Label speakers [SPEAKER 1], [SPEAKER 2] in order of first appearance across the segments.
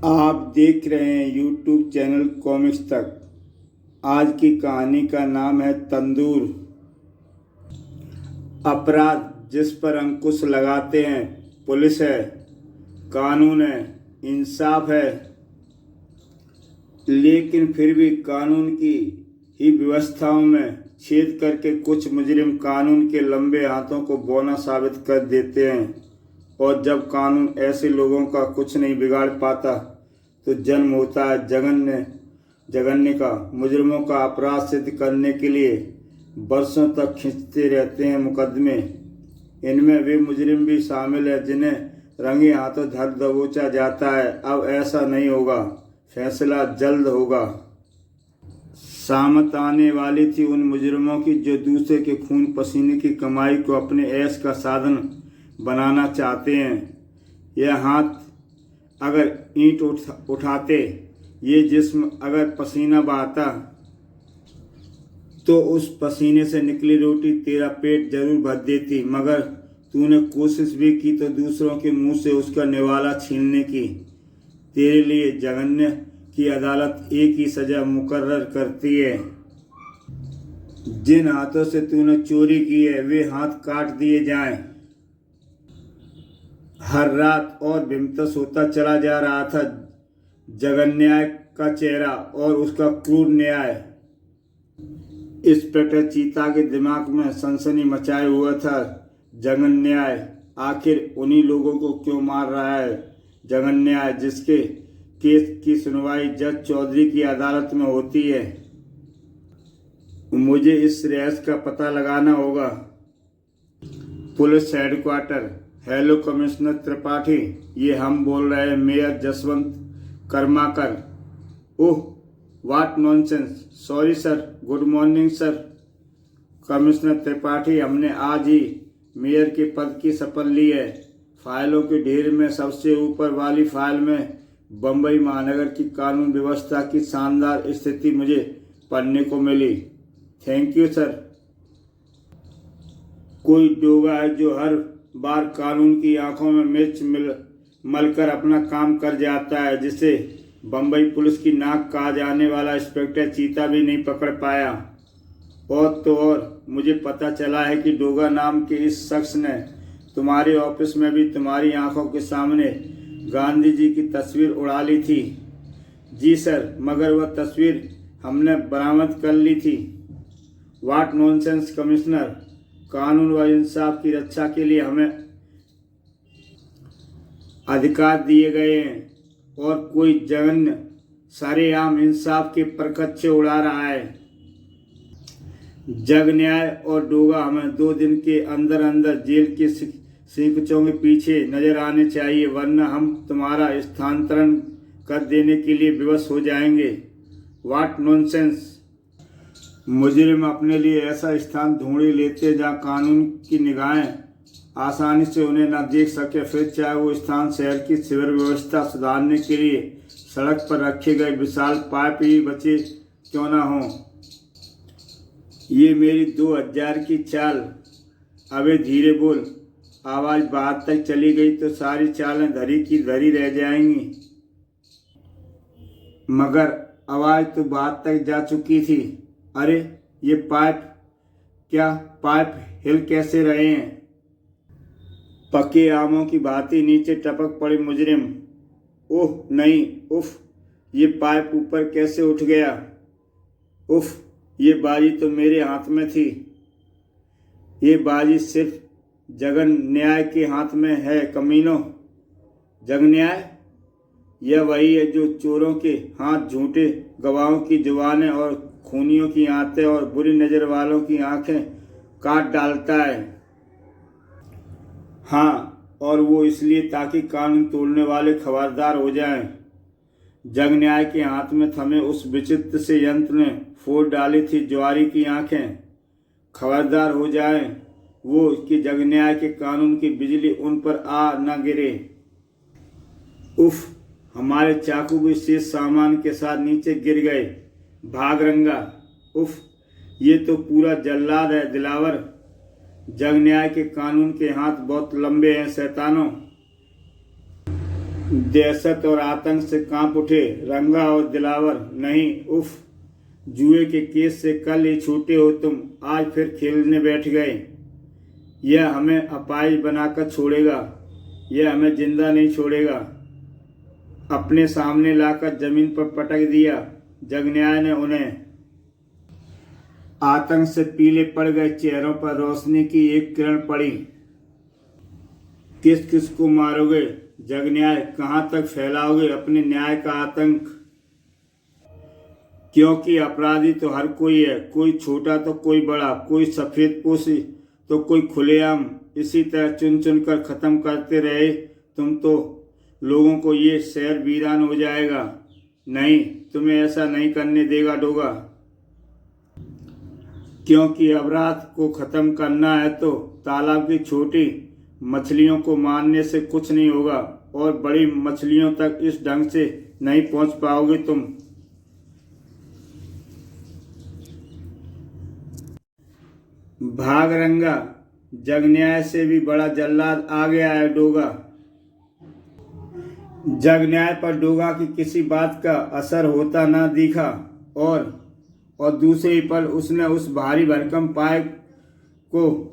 [SPEAKER 1] आप देख रहे हैं यूट्यूब चैनल कॉमिक्स तक। आज की कहानी का नाम है तंदूर। अपराध जिस पर अंकुश लगाते हैं पुलिस है, कानून है, इंसाफ है, लेकिन फिर भी कानून की ही व्यवस्थाओं में छेद करके कुछ मुजरिम कानून के लंबे हाथों को बौना साबित कर देते हैं। और जब कानून ऐसे लोगों का कुछ नहीं बिगाड़ पाता तो जन्म होता है जगन्य का। मुजरिमों का अपराध सिद्ध करने के लिए बरसों तक खींचते रहते हैं मुकदमे। इनमें वे मुजरिम भी शामिल है जिन्हें रंगे हाथों धर दबोचा जाता है। अब ऐसा नहीं होगा, फैसला जल्द होगा। सामत आने वाली थी उन मुजरिमों की जो दूसरे के खून पसीने की कमाई को अपने ऐश का साधन बनाना चाहते हैं। यह हाथ अगर ईंट उठाते, ये जिस्म अगर पसीना बहाता, तो उस पसीने से निकली रोटी तेरा पेट जरूर भर देती। मगर तूने कोशिश भी की तो दूसरों के मुंह से उसका निवाला छीनने की। तेरे लिए जगन्य की अदालत एक ही सजा मुकर्रर करती है। जिन हाथों से तूने चोरी की है वे हाथ काट दिए जाएं। हर रात और विमतस होता चला जा रहा था जगन्याय का चेहरा और उसका क्रूर न्याय। इंस्पेक्टर चीता के दिमाग में सनसनी मचाए हुआ था। जगन्याय आखिर उन्हीं लोगों को क्यों मार रहा है? जगन्याय जिसके केस की सुनवाई जज चौधरी की अदालत में होती है। मुझे इस रहस्य का पता लगाना होगा। Police headquarter. Hello commissioner Tripathi, ये हम बोल रहे हैं mayor Jaswant Karmakar. Oh what nonsense, sorry sir, good morning sir. Commissioner Tripathi, हमने आज ही मेयर के पद की शपथ ली है। फाइलों के ढेर में सबसे ऊपर वाली फाइल में बम्बई महानगर की कानून व्यवस्था की शानदार स्थिति मुझे पढ़ने को मिली। Thank you sir. कोई डोगा है जो हर बार कानून की आंखों में मिर्च मलकर अपना काम कर जाता है, जिसे बम्बई पुलिस की नाक कहा जाने वाला इंस्पेक्टर चीता भी नहीं पकड़ पाया। और तो और मुझे पता चला है कि डोगा नाम के इस शख्स ने तुम्हारे ऑफिस में भी तुम्हारी आंखों के सामने गांधी जी की तस्वीर उड़ा ली थी। जी सर, मगर वह तस्वीर हमने बरामद कर ली थी। व्हाट नॉनसेंस कमिश्नर, कानून व इंसाफ की रक्षा के लिए हमें अधिकार दिए गए हैं और कोई जघन्य सरेआम इंसाफ के परखच्चे उड़ा रहा है। जग न्याय और डोगा हमें 2 दिन के अंदर अंदर जेल के सीकचों के पीछे नजर आने चाहिए, वरना हम तुम्हारा स्थानांतरण कर देने के लिए विवश हो जाएंगे। What nonsense. मुजरिम अपने लिए ऐसा स्थान ढूंढ लेते जहाँ कानून की निगाहें आसानी से उन्हें न देख सके, फिर चाहे वो स्थान शहर की सिविल व्यवस्था सुधारने के लिए सड़क पर रखे गए विशाल पाइप ही बचे क्यों न हो। ये मेरी 2000 की चाल। अबे धीरे बोल, आवाज बाहर तक चली गई तो सारी चालें धरी की धरी रह जाएंगी। मगर आवाज तो बाहर तक जा चुकी थी। अरे ये पाइप हिल कैसे रहे हैं? पके आमों की भांति नीचे टपक पड़े मुजरिम। ओह नहीं, उफ, ये पाइप ऊपर कैसे उठ गया? उफ, ये बाजी तो मेरे हाथ में थी। ये बाजी सिर्फ जगन न्याय के हाथ में है कमीनों। जग न्याय यह वही है जो चोरों के हाथ, झूठे गवाहों की जुबानें और खूनियों की आंतें और बुरी नज़र वालों की आंखें काट डालता है। हाँ, और वो इसलिए ताकि कानून तोड़ने वाले खबरदार हो जाएं। जग न्याय के हाथ में थमे उस विचित्र से यंत्र ने फोड़ डाली थी ज्वारी की आंखें। खबरदार हो जाएं वो कि जग न्याय के कानून की बिजली उन पर आ न गिरे। उफ, हमारे चाकू भी शेष सामान के साथ नीचे गिर गए। भाग रंगा। उफ, ये तो पूरा जल्लाद है दिलावर। जग न्याय के कानून के हाथ बहुत लंबे हैं शैतानों। दहशत और आतंक से कांप उठे रंगा और दिलावर। नहीं, उफ, जुए के केस से कल ही छूटे हो तुम, आज फिर खेलने बैठ गए। यह हमें अपाहिज बनाकर छोड़ेगा, यह हमें जिंदा नहीं छोड़ेगा। अपने सामने लाकर जमीन पर पटक दिया। जगन्याय ने उन्हें। आतंक से पीले पड़ गए चेहरों पर रोशनी की एक किरण पड़ी। किस किस को मारोगे जगन्याय? कहाँ तक फैलाओगे अपने न्याय का आतंक? क्योंकि अपराधी तो हर कोई है, कोई छोटा तो कोई बड़ा, कोई सफेद पोशी तो कोई खुलेआम। इसी तरह चुन चुन कर खत्म करते रहे तुम तो लोगों को ये शहर वीरान हो जाएगा। नहीं, तुम्हें ऐसा नहीं करने देगा डोगा। क्योंकि अपराध को खत्म करना है तो तालाब की छोटी मछलियों को मारने से कुछ नहीं होगा, और बड़ी मछलियों तक इस ढंग से नहीं पहुंच पाओगे तुम। भाग रंगा, जगन्याय से भी बड़ा जल्लाद आ गया है डोगा। जगन्याय पर डोगा की किसी बात का असर होता न दिखा, और दूसरे पल उसने उस भारी भरकम पाइप को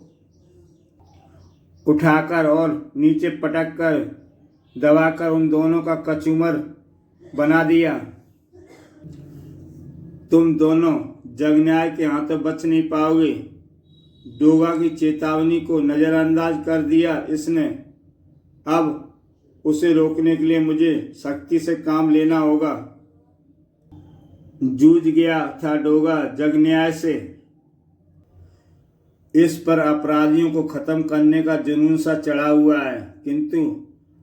[SPEAKER 1] उठाकर और नीचे पटक कर दबाकर उन दोनों का कचूमर बना दिया। तुम दोनों जगन्याय के हाथों बच नहीं पाओगे। डोगा की चेतावनी को नजरअंदाज कर दिया इसने। अब उसे रोकने के लिए मुझे सख्ती से काम लेना होगा। जूझ गया था डोगा जगन्याय से। इस पर अपराधियों को खत्म करने का जुनून सा चढ़ा हुआ है, किंतु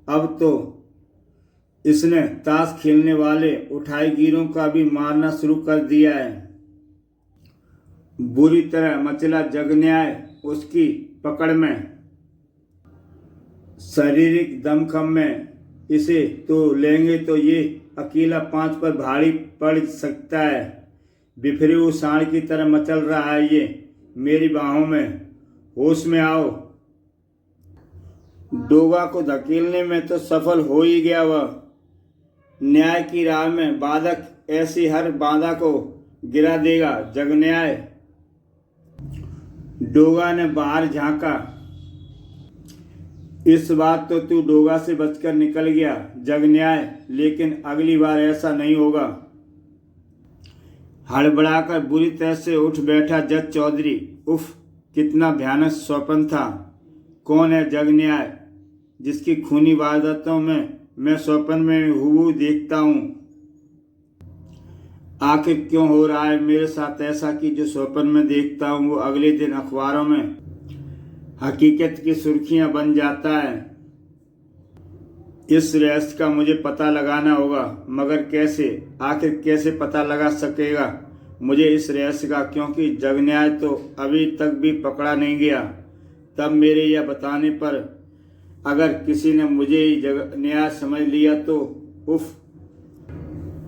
[SPEAKER 1] अब तो इसने ताश खेलने वाले उठाई गिरों का भी मारना शुरू कर दिया है। बुरी तरह मचला जगन्याय उसकी पकड़ में, शारीरिक दमखम में। इसे तो लेंगे तो ये अकेला 5 पर भारी पड़ सकता है। बिफरे हुए सांड की तरह मचल रहा है ये मेरी बाहों में। होश में आओ। डोगा को धकेलने में तो सफल हो ही गया वह। न्याय की राह में बाधक ऐसी हर बाधा को गिरा देगा जगन्याय। डोगा ने बाहर झांका। इस बात तो तू डोगा से बचकर निकल गया जगन्याय, लेकिन अगली बार ऐसा नहीं होगा। हड़बड़ाकर बुरी तरह से उठ बैठा जज चौधरी। उफ, कितना भयानक स्वप्न था। कौन है जगन्याय जिसकी खूनी वारदातों में मैं स्वप्न में हूबहू देखता हूँ? आखिर क्यों हो रहा है मेरे साथ ऐसा कि जो स्वप्न में देखता हूँ वो अगले दिन अखबारों में हकीकत की सुर्खियां बन जाता है? इस रहस्य का मुझे पता लगाना होगा, मगर कैसे? आखिर कैसे पता लगा सकेगा मुझे इस रहस्य का? क्योंकि जगन्याय तो अभी तक भी पकड़ा नहीं गया। तब मेरे यह बताने पर अगर किसी ने मुझे ही जगन्याय समझ लिया तो उफ।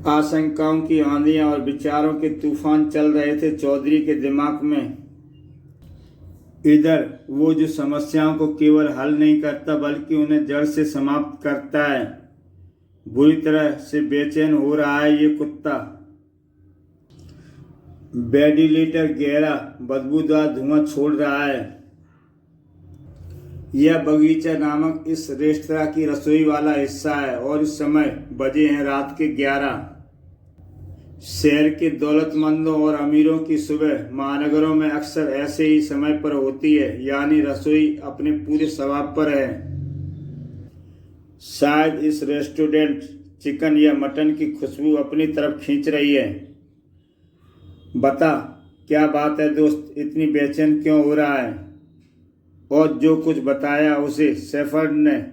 [SPEAKER 1] आशंकाओं की आंधियां और विचारों के तूफान चल रहे थे चौधरी के दिमाग में। इधर वो जो समस्याओं को केवल हल नहीं करता बल्कि उन्हें जड़ से समाप्त करता है। बुरी तरह से बेचैन हो रहा है ये कुत्ता। वेंटिलेटर गहरा बदबूदार धुआं छोड़ रहा है। यह बगीचा नामक इस रेस्तरां की रसोई वाला हिस्सा है और इस समय बजे हैं रात के 11। शहर के दौलतमंदों और अमीरों की सुबह महानगरों में अक्सर ऐसे ही समय पर होती है, यानी रसोई अपने पूरे स्वभाव पर है। शायद इस रेस्टोरेंट चिकन या मटन की खुशबू अपनी तरफ खींच रही है। बता क्या बात है दोस्त, इतनी बेचैन क्यों हो रहा है? और जो कुछ बताया उसे शेफर्ड ने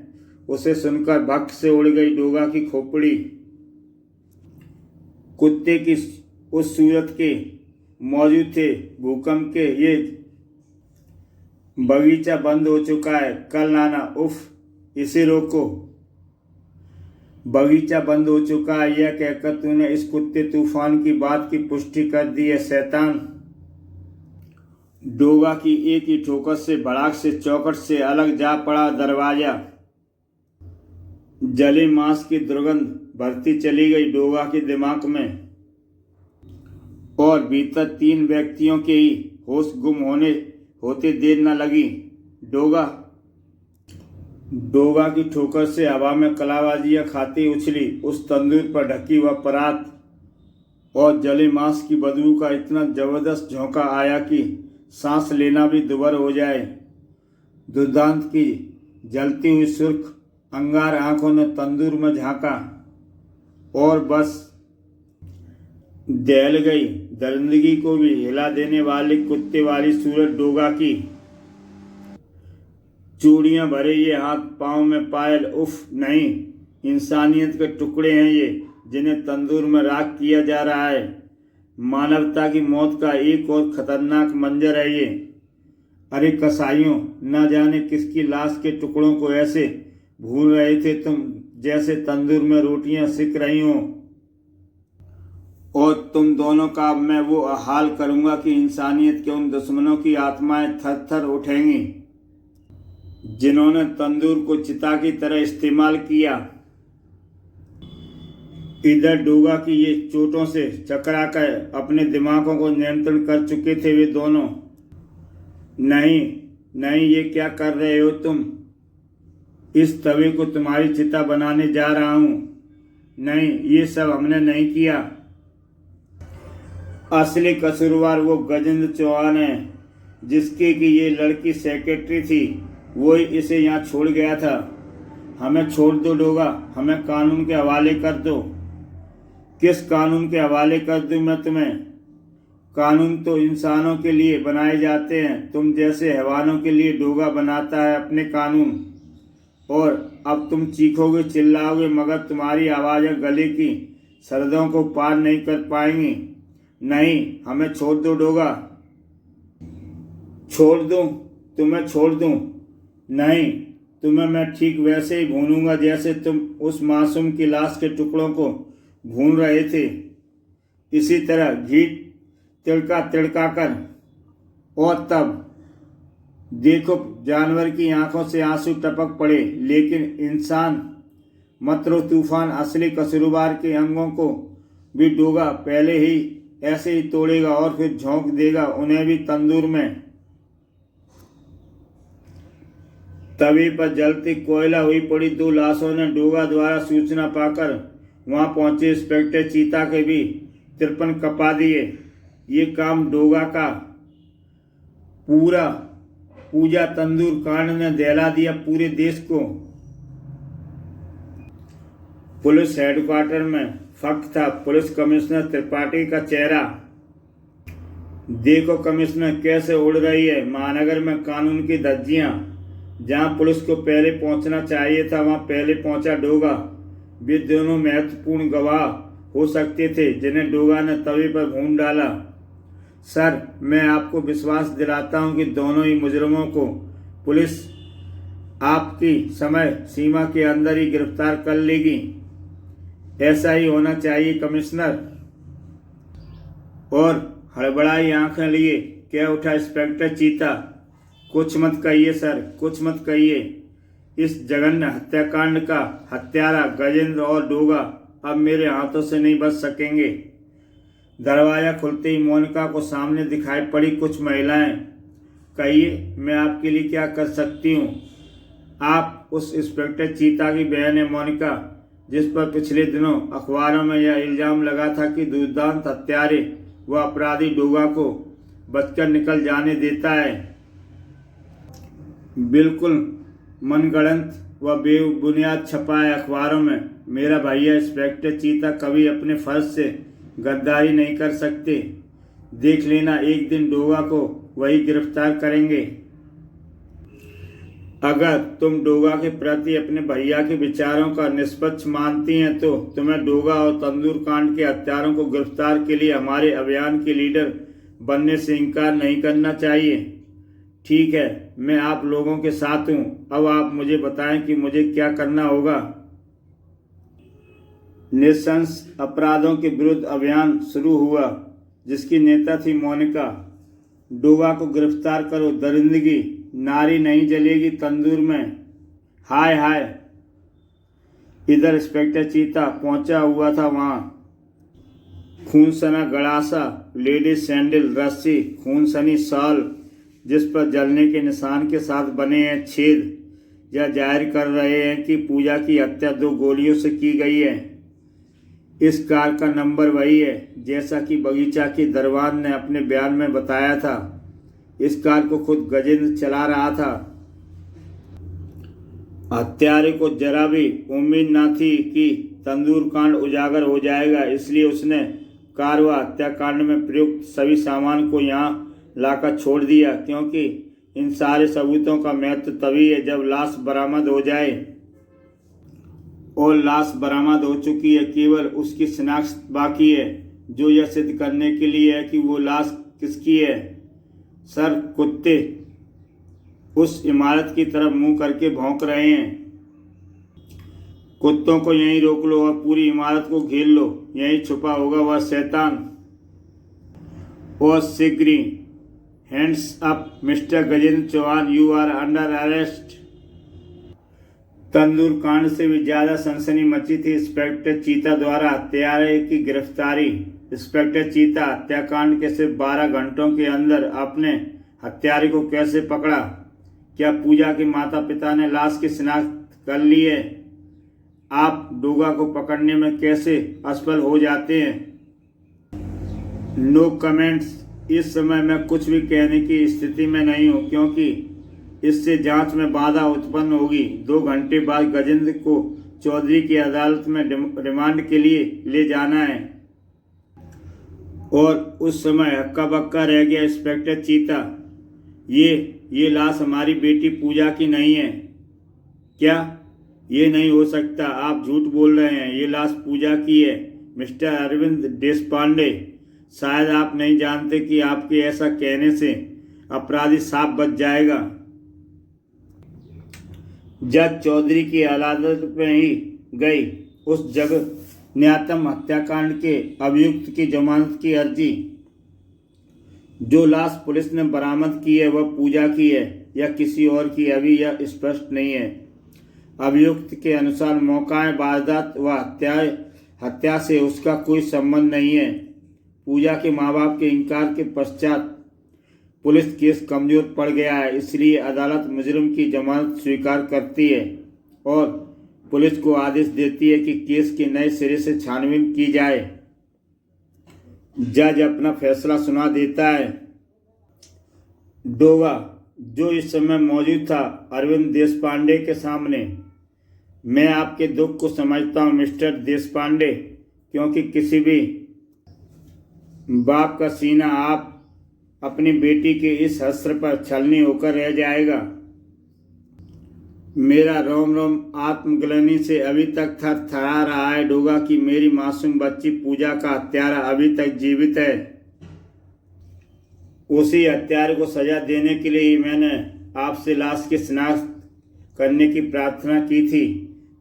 [SPEAKER 1] उसे सुनकर भक्त से उड़ गई डोगा की खोपड़ी। कुत्ते की उस सूरत के मौजूद थे। भूकंप के ये बगीचा बंद हो चुका है। कल आना। उफ, इसे रोको। बगीचा बंद हो चुका है यह कहकर तूने इस कुत्ते तूफान की बात की पुष्टि कर दी है शैतान। डोगा की एक ही ठोकर से भड़ाक से चौखट से अलग जा पड़ा दरवाजा। जले मांस की दुर्गंध भरती चली गई डोगा के दिमाग में और भीतर 3 व्यक्तियों के ही होश गुम होते देर न लगी। डोगा की ठोकर से हवा में कलाबाजियां खाती उछली उस तंदूर पर ढकी हुआ परात और जले मांस की बदबू का इतना जबरदस्त झोंका आया कि सांस लेना भी दुभर हो जाए। दुर्दांत की जलती हुई सुर्ख अंगार आंखों ने तंदूर में झांका और बस दहल गई। दरिंदगी को भी हिला देने वाली कुत्ते वाली सूरत डोगा की। चूड़ियां भरे ये हाथ पांव में पायल, उफ नहीं, इंसानियत के टुकड़े हैं ये जिन्हें तंदूर में राख किया जा रहा है। मानवता की मौत का एक और खतरनाक मंजर है ये। अरे कसाईयों, न जाने किसकी लाश के टुकड़ों को ऐसे भून रहे थे तुम जैसे तंदूर में रोटियां सिक रही हो। और तुम दोनों का अब मैं वो हाल करूंगा कि इंसानियत के उन दुश्मनों की आत्माएं थर थर उठेंगी जिन्होंने तंदूर को चिता की तरह इस्तेमाल किया। इधर डोगा की ये चोटों से चकरा कर अपने दिमागों को नियंत्रण कर चुके थे वे दोनों। नहीं नहीं, ये क्या कर रहे हो तुम? इस तवे को तुम्हारी चिता बनाने जा रहा हूं। नहीं, ये सब हमने नहीं किया। असली कसूरवार वो गजेंद्र चौहान है जिसके की ये लड़की सेक्रेटरी थी। वो इसे यहाँ छोड़ गया था। हमें छोड़ दो डोगा, हमें कानून के हवाले कर दो। किस कानून के हवाले कर दूं मैं तुम्हें? कानून तो इंसानों के लिए बनाए जाते हैं, तुम जैसे हैवानों के लिए डोगा बनाता है अपने कानून। और अब तुम चीखोगे चिल्लाओगे मगर तुम्हारी आवाज़ें गले की सरहदों को पार नहीं कर पाएंगी। नहीं, हमें छोड़ दो डोगा। छोड़ दूं? तुम्हें छोड़ दूं? नहीं, तुम्हें मैं ठीक वैसे ही भूनूंगा जैसे तुम उस मासूम की लाश के टुकड़ों को भून रहे थे। इसी तरह घी तिड़का तिड़का कर। और तब देखो जानवर की आंखों से आंसू टपक पड़े, लेकिन इंसान मतरो तूफान असली कसूरवार के अंगों को भी डोगा पहले ही ऐसे ही तोड़ेगा और फिर झोंक देगा उन्हें भी तंदूर में। तवे पर जलती कोयला हुई पड़ी 2 लाशों ने डोगा द्वारा सूचना पाकर वहां पहुंचे इंस्पेक्टर चीता के भी 53 कपा दिए। ये काम डोगा का पूजा तंदूर कांड ने दहला दिया पूरे देश को। पुलिस हेडक्वार्टर में फक्त था पुलिस कमिश्नर त्रिपाठी का चेहरा। देखो कमिश्नर कैसे उड़ रही है महानगर में कानून की धज्जियां। जहां पुलिस को पहले पहुंचना चाहिए था वहां पहले पहुंचा डोगा। वे दोनों महत्वपूर्ण गवाह हो सकते थे जिन्हें डोगा ने तवे पर भून डाला। सर, मैं आपको विश्वास दिलाता हूं कि दोनों ही मुजरिमों को पुलिस आपकी समय सीमा के अंदर ही गिरफ्तार कर लेगी। ऐसा ही होना चाहिए कमिश्नर। और हड़बड़ाई आंखें लिए कह उठा इंस्पेक्टर चीता, कुछ मत कहिए सर, कुछ मत कहिए। इस जघन्य हत्याकांड का हत्यारा गजेंद्र और डोगा अब मेरे हाथों से नहीं बच सकेंगे। दरवाजा खुलते ही मोनिका को सामने दिखाई पड़ी कुछ महिलाएं। कहिए, मैं आपके लिए क्या कर सकती हूँ? आप उस इंस्पेक्टर चीता की बहन है मोनिका, जिस पर पिछले दिनों अखबारों में यह इल्जाम लगा था कि दुर्दांत हत्यारे व अपराधी डोगा को बचकर निकल जाने देता है। बिल्कुल मनगढ़ंत व बेबुनियाद छपा है अखबारों में। मेरा भैया इंस्पेक्टर चीता कभी अपने फर्ज से गद्दारी नहीं कर सकते। देख लेना, एक दिन डोगा को वही गिरफ्तार करेंगे। अगर तुम डोगा के प्रति अपने भैया के विचारों का निष्पक्ष मानती हैं तो तुम्हें डोगा और तंदूर कांड के हत्यारों को गिरफ्तार के लिए हमारे अभियान के लीडर बनने से इनकार नहीं करना चाहिए। ठीक है, मैं आप लोगों के साथ हूँ। अब आप मुझे बताएं कि मुझे क्या करना होगा। नृशंस अपराधों के विरुद्ध अभियान शुरू हुआ जिसकी नेता थी मोनिका। डोगा को गिरफ्तार करो, दरिंदगी नारी नहीं जलेगी तंदूर में। हाय हाय। इधर इंस्पेक्टर चीता पहुंचा हुआ था वहां। खून सना गड़ासा, लेडीज सैंडल, रस्सी, खून सनी शॉल जिस पर जलने के निशान के साथ बने हैं छेद, यह जाहिर कर रहे हैं कि पूजा की हत्या 2 गोलियों से की गई है। इस कार का नंबर वही है जैसा कि बगीचा की दरबान ने अपने बयान में बताया था। इस कार को खुद गजेंद्र चला रहा था। हत्यारे को जरा भी उम्मीद न थी कि तंदूर कांड उजागर हो जाएगा, इसलिए उसने कार व हत्याकांड में प्रयुक्त सभी सामान को यहाँ लाकर छोड़ दिया, क्योंकि इन सारे सबूतों का महत्व तभी है जब लाश बरामद हो जाए। और लाश बरामद हो चुकी है, केवल उसकी शिनाख्त बाकी है, जो यह सिद्ध करने के लिए है कि वो लाश किसकी है। सर, कुत्ते उस इमारत की तरफ मुंह करके भौंक रहे हैं। कुत्तों को यहीं रोक लो और पूरी इमारत को घेर लो, यहीं छुपा होगा वह शैतान। और शीघ्र ही, hands up mister Gajendra Chauhan, you are under arrest. तंदूर कांड से भी ज्यादा सनसनी मची थी इंस्पेक्टर चीता द्वारा हत्यारे की गिरफ्तारी। इंस्पेक्टर चीता हत्याकांड के सिर्फ 12 घंटों के अंदर अपने हत्यारे को कैसे पकड़ा? क्या पूजा के माता पिता ने लाश की शिनाख्त कर ली है? आप डोगा को पकड़ने में कैसे असफल हो जाते हैं? No comments. इस समय मैं कुछ भी कहने की स्थिति में नहीं हूँ, क्योंकि इससे जांच में बाधा उत्पन्न होगी। 2 घंटे बाद गजेंद्र को चौधरी की अदालत में रिमांड के लिए ले जाना है। और उस समय हक्का बक्का रह गया इंस्पेक्टर चीता। ये लाश हमारी बेटी पूजा की नहीं है। क्या? ये नहीं हो सकता, आप झूठ बोल रहे हैं। ये लाश पूजा की है मिस्टर अरविंद देशपांडे। शायद आप नहीं जानते कि आपके ऐसा कहने से अपराधी साफ बच जाएगा। जज चौधरी की अदालत में ही गई उस जगह न्यायतम हत्याकांड के अभियुक्त की जमानत की अर्जी। जो लाश पुलिस ने बरामद की है वह पूजा की है या किसी और की, अभी यह स्पष्ट नहीं है। अभियुक्त के अनुसार मौका वारदात व हत्या से उसका कोई संबंध नहीं है। पूजा के माँ बाप के इनकार के पश्चात पुलिस केस कमजोर पड़ गया है, इसलिए अदालत मुजरिम की जमानत स्वीकार करती है और पुलिस को आदेश देती है कि केस की नए सिरे से छानबीन की जाए। जज अपना फैसला सुना देता है। डोगा, जो इस समय मौजूद था अरविंद देशपांडे के सामने, मैं आपके दुख को समझता हूँ मिस्टर देशपांडे, क्योंकि किसी भी बाप का सीना आप अपनी बेटी के इस अस्त्र पर छलनी होकर रह जाएगा। मेरा रोम रोम आत्मग्लानि से अभी तक थरथरा रहा है डोगा कि मेरी मासूम बच्ची पूजा का हत्यारा अभी तक जीवित है। उसी हत्यारे को सजा देने के लिए ही मैंने आपसे लाश की शिनाख्त करने की प्रार्थना की थी,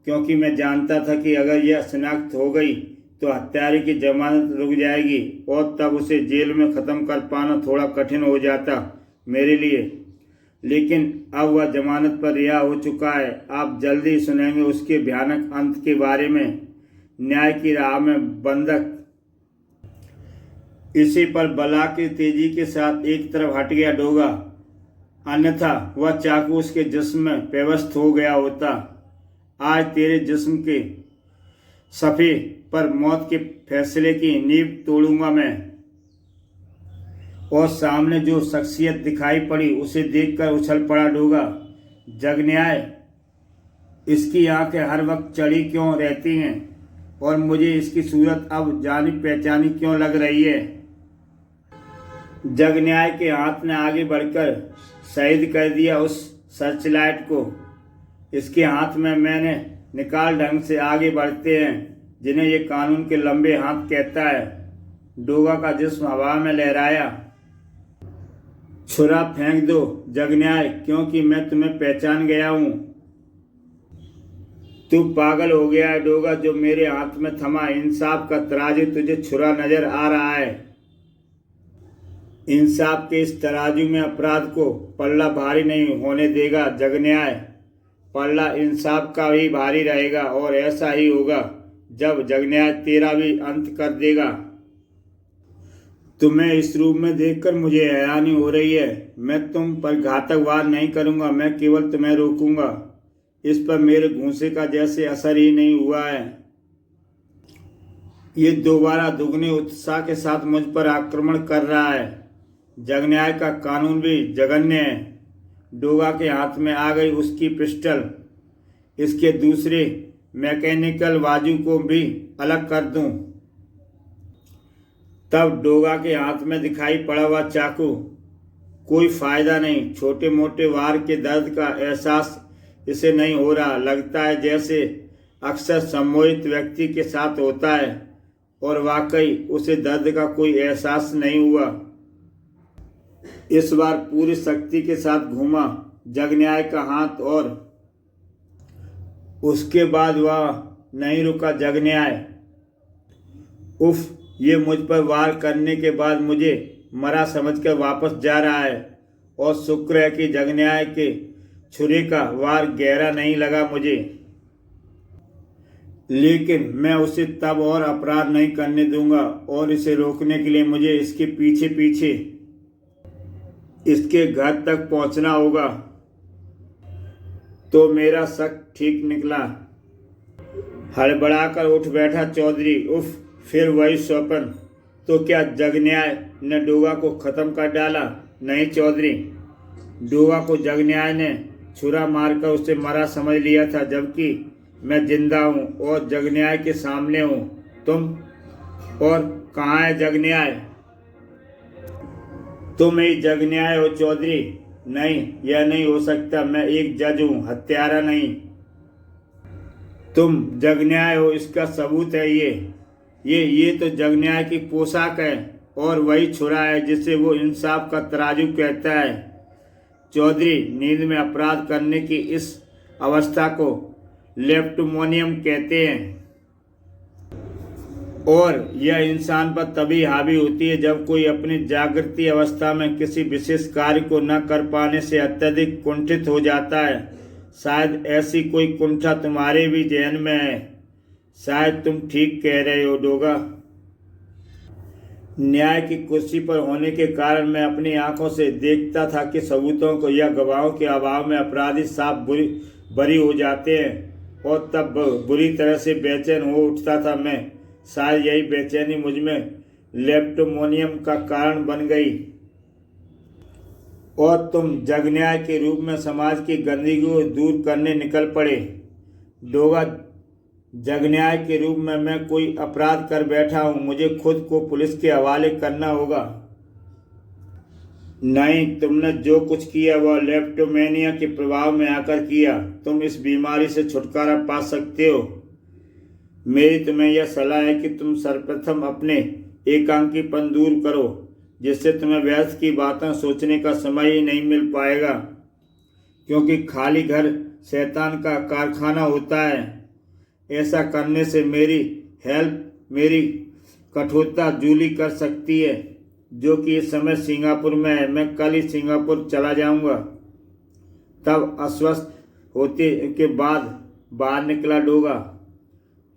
[SPEAKER 1] क्योंकि मैं जानता था कि अगर यह शिनाख्त हो गई तो हत्यारे की जमानत रुक जाएगी और तब उसे जेल में ख़त्म कर पाना थोड़ा कठिन हो जाता मेरे लिए। लेकिन अब वह जमानत पर रिहा हो चुका है। आप जल्दी ही सुनेंगे उसके भयानक अंत के बारे में। न्याय की राह में बंधक इसी पर बला की तेजी के साथ एक तरफ हट गया डोगा, अन्यथा वह चाकू उसके जिस्म में पेवस्त हो गया होता। आज तेरे जिस्म के सफ़े पर मौत के फैसले की नींव तोड़ूंगा मैं। और सामने जो शख्सियत दिखाई पड़ी उसे देखकर उछल पड़ा डोगा। जग न्याय, इसकी आंखें हर वक्त चढ़ी क्यों रहती हैं और मुझे इसकी सूरत अब जानी पहचानी क्यों लग रही है? जग न्याय के हाथ ने आगे बढ़कर शहीद कर दिया उस सर्चलाइट को। इसके हाथ में मैंने निकाल ढंग से आगे बढ़ते हैं जिन्हें ये कानून के लंबे हाथ कहता है। डोगा का जिस्म हवा में लहराया। छुरा फेंक दो जग न्याय, क्योंकि मैं तुम्हें पहचान गया हूं। तू पागल हो गया है डोगा, जो मेरे हाथ में थमा इंसाफ का तराजू तुझे छुरा नजर आ रहा है। इंसाफ के इस तराजू में अपराध को पल्ला भारी नहीं होने देगा जग न्याय। पलड़ा इंसाफ का भी भारी रहेगा और ऐसा ही होगा जब जगन्याय तेरा भी अंत कर देगा। तुम्हें इस रूप में देखकर मुझे हैरानी हो रही है। मैं तुम पर घातक वार नहीं करूंगा, मैं केवल तुम्हें रोकूंगा। इस पर मेरे घूंसे का जैसे असर ही नहीं हुआ है। ये दोबारा दुगने उत्साह के साथ मुझ पर आक्रमण कर रहा है। जगन्याय का कानून भी जघन्य है। डोगा के हाथ में आ गई उसकी पिस्टल। इसके दूसरे मैकेनिकल बाजू को भी अलग कर दूं। तब डोगा के हाथ में दिखाई पड़ा हुआ चाकू। कोई फायदा नहीं। छोटे मोटे वार के दर्द का एहसास इसे नहीं हो रहा। लगता है जैसे अक्सर सम्मोहित व्यक्ति के साथ होता है और वाकई उसे दर्द का कोई एहसास नहीं हुआ। इस बार पूरी शक्ति के साथ घूमा जगन्याय का हाथ और उसके बाद वह नहीं रुका। जगन्याय उफ, ये मुझ पर वार करने के बाद मुझे मरा समझकर वापस जा रहा है और शुक्र है कि जगन्याय के छुरे का वार गहरा नहीं लगा मुझे। लेकिन मैं उसे तब और अपराध नहीं करने दूंगा और इसे रोकने के लिए मुझे इसके पीछे पीछे इसके घर तक पहुंचना होगा। तो मेरा शक ठीक निकला। हड़बड़ाकर उठ बैठा चौधरी। उफ, फिर वही स्वप्न। तो क्या जगन्याय ने डोगा को खत्म कर डाला? नहीं चौधरी, डोगा को जगन्याय ने छुरा मारकर उसे मरा समझ लिया था, जबकि मैं जिंदा हूँ और जगन्याय के सामने हूँ। तुम और कहाँ है जगन्याय? तुम ही जगन्याय हो चौधरी। नहीं, यह नहीं हो सकता। मैं एक जज हूँ, हत्यारा नहीं। तुम जगन्याय हो, इसका सबूत है ये तो जगन्याय की पोशाक है और वही छुरा है जिसे वो इंसाफ का तराजू कहता है। चौधरी, नींद में अपराध करने की इस अवस्था को लेप्टोमोनियम कहते हैं और यह इंसान पर तभी हावी होती है जब कोई अपनी जागृति अवस्था में किसी विशेष कार्य को न कर पाने से अत्यधिक कुंठित हो जाता है। शायद ऐसी कोई कुंठा तुम्हारे भी जहन में है। शायद तुम ठीक कह रहे हो डोगा। न्याय की कुर्सी पर होने के कारण मैं अपनी आंखों से देखता था कि सबूतों को या गवाहों के अभाव में अपराधी साफ बरी हो जाते हैं और तब बुरी तरह से बेचैन हो उठता था मैं। शायद यही बेचैनी मुझ में लेप्टोमोनियम का कारण बन गई और तुम जगन्याय के रूप में समाज की गंदगी को दूर करने निकल पड़े। डोगा, जगन्याय के रूप में मैं कोई अपराध कर बैठा हूं। मुझे खुद को पुलिस के हवाले करना होगा। नहीं, तुमने जो कुछ किया वह लेप्टोमेनिया के प्रभाव में आकर किया। तुम इस बीमारी से छुटकारा पा सकते हो। मेरी तुम्हें यह सलाह है कि तुम सर्वप्रथम अपने एकांकीपन दूर करो, जिससे तुम्हें व्यर्थ की बातें सोचने का समय ही नहीं मिल पाएगा, क्योंकि खाली घर शैतान का कारखाना होता है। ऐसा करने से मेरी कठोरता जूली कर सकती है, जो कि इस समय सिंगापुर में है। मैं कल ही सिंगापुर चला जाऊंगा। तब अस्वस्थ होते के बाद बाहर निकला डोगा।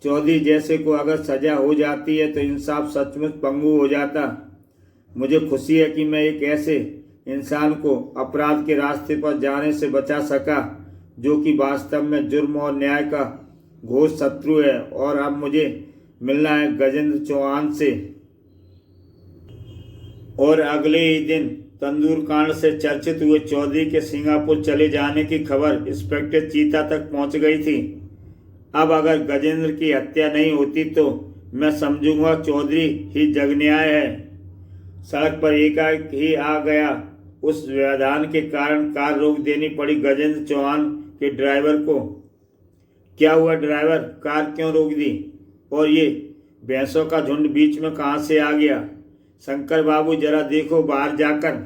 [SPEAKER 1] चौधरी जैसे को अगर सजा हो जाती है तो इंसाफ सचमुच पंगु हो जाता। मुझे खुशी है कि मैं एक ऐसे इंसान को अपराध के रास्ते पर जाने से बचा सका जो कि वास्तव में जुर्म और न्याय का घोर शत्रु है। और अब मुझे मिलना है गजेंद्र चौहान से। और अगले ही दिन तंदूर कांड से चर्चित हुए चौधरी के सिंगापुर चले जाने की खबर इंस्पेक्टर चीता तक पहुंच गई थी। अब अगर गजेंद्र की हत्या नहीं होती तो मैं समझूंगा चौधरी ही जगन्याय है। सड़क पर एकाएक ही आ गया। उस व्यवधान के कारण कार रोक देनी पड़ी गजेंद्र चौहान के ड्राइवर को। क्या हुआ ड्राइवर, कार क्यों रोक दी? और ये भैंसों का झुंड बीच में कहाँ से आ गया? शंकर बाबू जरा देखो बाहर जाकर।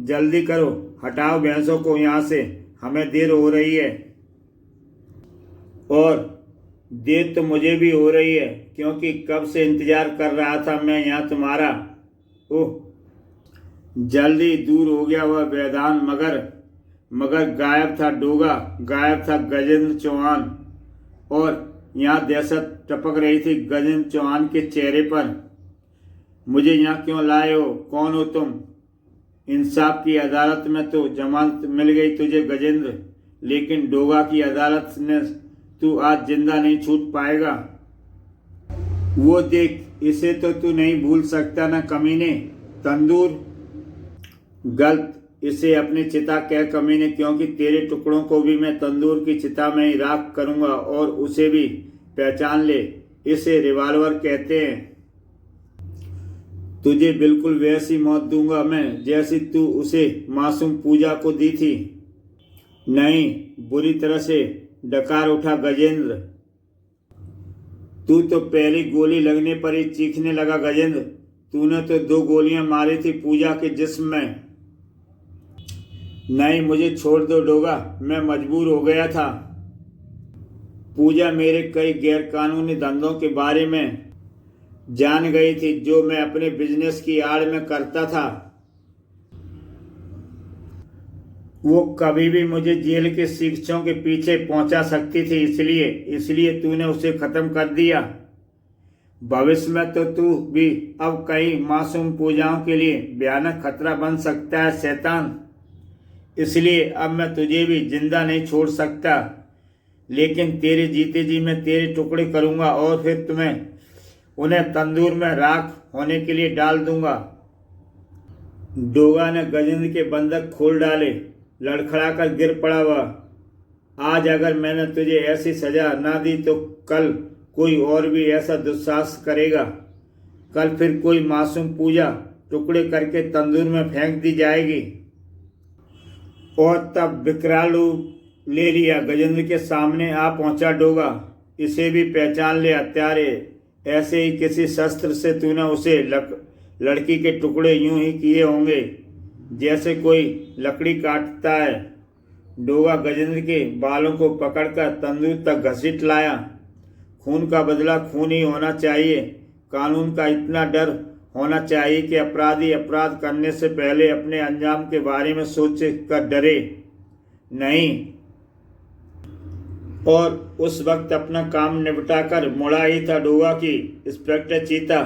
[SPEAKER 1] जल्दी करो, हटाओ भैंसों को यहाँ से, हमें देर हो रही है। और देर तो मुझे भी हो रही है, क्योंकि कब से इंतजार कर रहा था मैं यहाँ तुम्हारा। ओह, जल्दी दूर हो गया वह व्यवधान, मगर मगर गायब था डोगा, गायब था गजेंद्र चौहान। और यहाँ दहशत टपक रही थी गजेंद्र चौहान के चेहरे पर। मुझे यहाँ क्यों लाए हो? कौन हो तुम? इंसाफ की अदालत में तो जमानत मिल गई तुझे गजेंद्र, लेकिन डोगा की अदालत में तू आज जिंदा नहीं छूट पाएगा। वो देख, इसे तो तू नहीं भूल सकता ना कमीने। तंदूर? गलत, इसे अपनी चिता कह कमीने, क्योंकि तेरे टुकड़ों को भी मैं तंदूर की चिता में ही राख करूंगा। और उसे भी पहचान ले, इसे रिवॉल्वर कहते हैं। तुझे बिल्कुल वैसी मौत दूंगा मैं जैसी तू उसे मासूम पूजा को दी थी। नहीं, बुरी तरह से डकार उठा गजेंद्र। तू तो पहली गोली लगने पर ही चीखने लगा गजेंद्र। तूने तो 2 गोलियां मारी थी पूजा के जिस्म में। नहीं, मुझे छोड़ दो डोगा, मैं मजबूर हो गया था। पूजा मेरे कई गैरकानूनी धंधों के बारे में जान गई थी जो मैं अपने बिजनेस की आड़ में करता था। वो कभी भी मुझे जेल के शिक्षकों के पीछे पहुंचा सकती थी, इसलिए तूने उसे खत्म कर दिया। भविष्य में तो तू भी अब कई मासूम पूजाओं के लिए भयानक खतरा बन सकता है शैतान। इसलिए अब मैं तुझे भी जिंदा नहीं छोड़ सकता, लेकिन तेरे जीते जी मैं तेरे टुकड़े करूंगा और फिर तुम्हें उन्हें तंदूर में राख होने के लिए डाल दूंगा। डोगा ने गजेंद्र के बंधक खोल डाले। लड़खड़ा कर गिर पड़ा वह। आज अगर मैंने तुझे ऐसी सजा ना दी तो कल कोई और भी ऐसा दुस्साहस करेगा। कल फिर कोई मासूम पूजा टुकड़े करके तंदूर में फेंक दी जाएगी। और तब विकराल रूप ले लिया गजेंद्र के सामने आ पहुंचा डोगा। इसे भी पहचान ले हत्यारे, ऐसे ही किसी शस्त्र से तूने उसे लड़की के टुकड़े यूं ही किए होंगे जैसे कोई लकड़ी काटता है। डोगा गजेंद्र के बालों को पकड़कर तंदूर तक घसीट लाया। खून का बदला खून ही होना चाहिए। कानून का इतना डर होना चाहिए कि अपराधी अपराध करने से पहले अपने अंजाम के बारे में सोच कर डरे नहीं। और उस वक्त अपना काम निपटा कर मुड़ा ही था डोगा की इंस्पेक्टर चीता।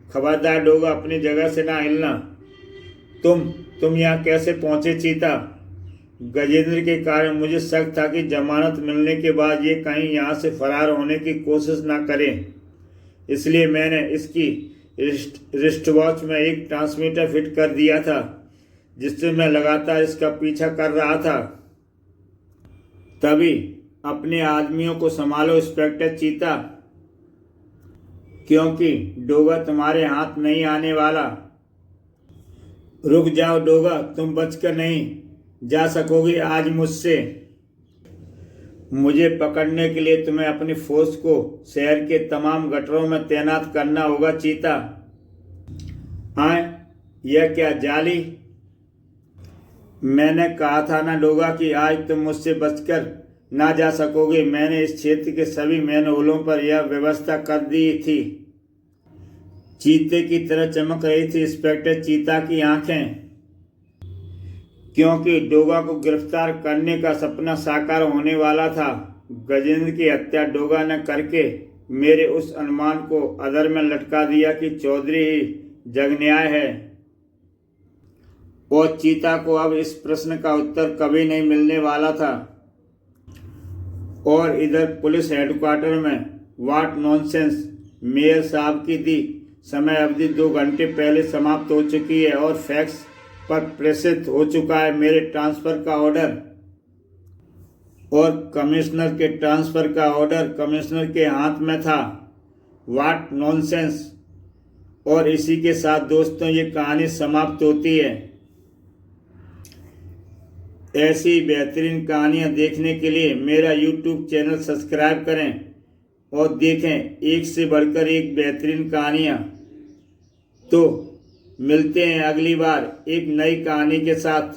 [SPEAKER 1] खबरदार डोगा, अपनी जगह से ना हिलना। तुम यहाँ कैसे पहुंचे चीता? गजेंद्र के कारण मुझे शक था कि जमानत मिलने के बाद ये कहीं यहाँ से फरार होने की कोशिश ना करें, इसलिए मैंने इसकी रिस्ट वॉच में एक ट्रांसमीटर फिट कर दिया था जिससे मैं लगातार इसका पीछा कर रहा था। तभी अपने आदमियों को संभालो इंस्पेक्टर चीता, क्योंकि डोगा तुम्हारे हाथ नहीं आने वाला। रुक जाओ डोगा, तुम बचकर नहीं जा सकोगे आज मुझसे। मुझे पकड़ने के लिए तुम्हें अपनी फोर्स को शहर के तमाम गटरों में तैनात करना होगा चीता। हाँ, यह क्या जाली? मैंने कहा था ना डोगा कि आज तुम मुझसे बचकर ना जा सकोगे। मैंने इस क्षेत्र के सभी मैनहोलों पर यह व्यवस्था कर दी थी। चीते की तरह चमक रही थी इंस्पेक्टर चीता की आंखें, क्योंकि डोगा को गिरफ्तार करने का सपना साकार होने वाला था। गजेंद्र की हत्या डोगा ने करके मेरे उस अनुमान को अधर में लटका दिया कि चौधरी ही जगन्याय है। और चीता को अब इस प्रश्न का उत्तर कभी नहीं मिलने वाला था। और इधर पुलिस हेडक्वार्टर में व्हाट नॉनसेंस, मेयर साहब की दी समय अवधि 2 घंटे पहले समाप्त हो चुकी है और फैक्स पर प्रेषित हो चुका है मेरे ट्रांसफर का ऑर्डर। और कमिश्नर के ट्रांसफर का ऑर्डर कमिश्नर के हाथ में था। What nonsense. और इसी के साथ दोस्तों ये कहानी समाप्त होती है। ऐसी बेहतरीन कहानियाँ देखने के लिए मेरा YouTube चैनल सब्सक्राइब करें और देखें एक से बढ़कर एक बेहतरीन कहानियाँ। तो मिलते हैं अगली बार एक नई कहानी के साथ।